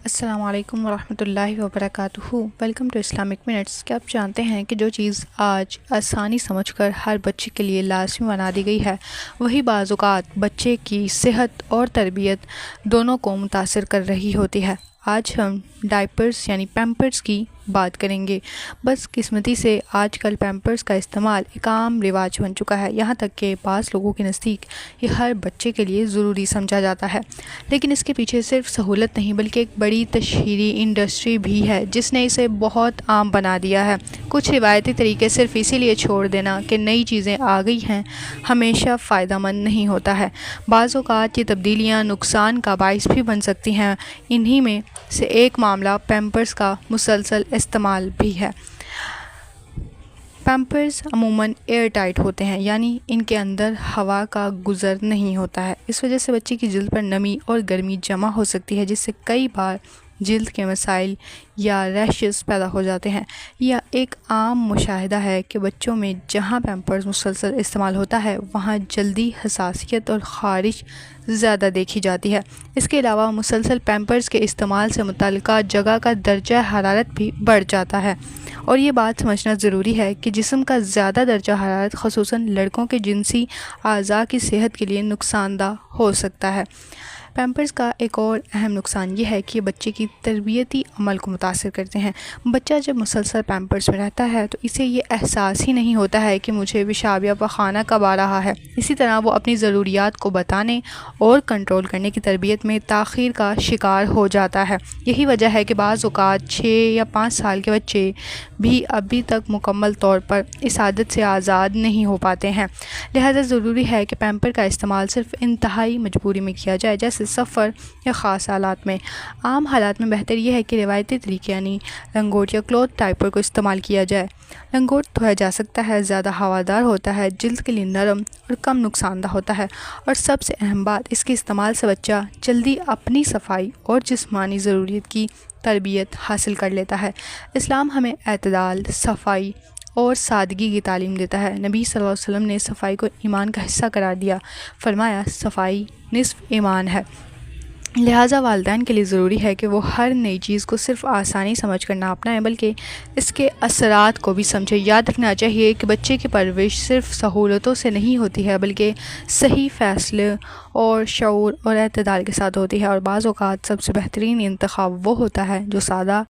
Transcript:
السلام علیکم ورحمۃ اللہ وبرکاتہ۔ Welcome to Islamic minutes. کیا آپ جانتے ہیں کہ جو چیز آج آسانی سمجھ کر ہر بچے کے لیے لازمی بنا دی گئی ہے، وہی بعض اوقات بچے کی صحت اور تربیت دونوں کو متاثر کر رہی ہوتی ہے۔ آج ہم ڈائپرز یعنی پیمپرز کی بات کریں گے۔ بس قسمتی سے آج کل پیمپرز کا استعمال ایک عام رواج بن چکا ہے، یہاں تک کہ بعض لوگوں کے نزدیک یہ ہر بچے کے لیے ضروری سمجھا جاتا ہے۔ لیکن اس کے پیچھے صرف سہولت نہیں بلکہ ایک بڑی تشہیری انڈسٹری بھی ہے جس نے اسے بہت عام بنا دیا ہے۔ کچھ روایتی طریقے صرف اسی لیے چھوڑ دینا کہ نئی چیزیں آ گئی ہیں ہمیشہ فائدہ مند نہیں ہوتا ہے۔ بعض اوقات یہ تبدیلیاں نقصان کا باعث بھی بن سکتی ہیں۔ انہی میں سے ایک معاملہ پیمپرز کا مسلسل استعمال بھی ہے۔ پیمپرز عموماً ایئر ٹائٹ ہوتے ہیں، یعنی ان کے اندر ہوا کا گزر نہیں ہوتا ہے۔ اس وجہ سے بچے کی جلد پر نمی اور گرمی جمع ہو سکتی ہے، جس سے کئی بار جلد کے مسائل یا ریشز پیدا ہو جاتے ہیں۔ یہ ایک عام مشاہدہ ہے کہ بچوں میں جہاں پیمپرز مسلسل استعمال ہوتا ہے وہاں جلدی حساسیت اور خارش زیادہ دیکھی جاتی ہے۔ اس کے علاوہ مسلسل پیمپرز کے استعمال سے متعلقہ جگہ کا درجہ حرارت بھی بڑھ جاتا ہے، اور یہ بات سمجھنا ضروری ہے کہ جسم کا زیادہ درجہ حرارت خصوصاً لڑکوں کے جنسی اعضاء کی صحت کے لیے نقصان دہ ہو سکتا ہے۔ پیمپرز کا ایک اور اہم نقصان یہ ہے کہ یہ بچے کی تربیتی عمل کو متاثر کرتے ہیں۔ بچہ جب مسلسل پیمپرز میں رہتا ہے تو اسے یہ احساس ہی نہیں ہوتا ہے کہ مجھے پیشاب یا پخانہ کب آ رہا ہے۔ اسی طرح وہ اپنی ضروریات کو بتانے اور کنٹرول کرنے کی تربیت میں تاخیر کا شکار ہو جاتا ہے۔ یہی وجہ ہے کہ بعض اوقات 6 یا 5 سال کے بچے بھی ابھی تک مکمل طور پر اس عادت سے آزاد نہیں ہو پاتے ہیں۔ لہذا ضروری ہے کہ پیمپر کا استعمال صرف انتہائی مجبوری میں کیا جائے، جیسے سفر یا خاص حالات میں۔ عام حالات میں بہتر یہ ہے کہ روایتی طریقے یعنی لنگوٹ یا کلوتھ ڈائپر کو استعمال کیا جائے۔ لنگوٹ دھویا جا سکتا ہے، زیادہ ہوادار ہوتا ہے، جلد کے لیے نرم اور کم نقصان دہ ہوتا ہے، اور سب سے اہم بات اس کے استعمال سے بچہ جلدی اپنی صفائی اور جسمانی ضروریت کی تربیت حاصل کر لیتا ہے۔ اسلام ہمیں اعتدال، صفائی اور سادگی کی تعلیم دیتا ہے۔ نبی صلی اللہ علیہ وسلم نے صفائی کو ایمان کا حصہ قرار دیا، فرمایا صفائی نصف ایمان ہے۔ لہٰذا والدین کے لیے ضروری ہے کہ وہ ہر نئی چیز کو صرف آسانی سمجھ کر نہ اپنائیں بلکہ اس کے اثرات کو بھی سمجھیں۔ یاد رکھنا چاہیے کہ بچے کی پرورش صرف سہولتوں سے نہیں ہوتی ہے بلکہ صحیح فیصلے اور شعور اور اعتدال کے ساتھ ہوتی ہے، اور بعض اوقات سب سے بہترین انتخاب وہ ہوتا ہے جو سادہ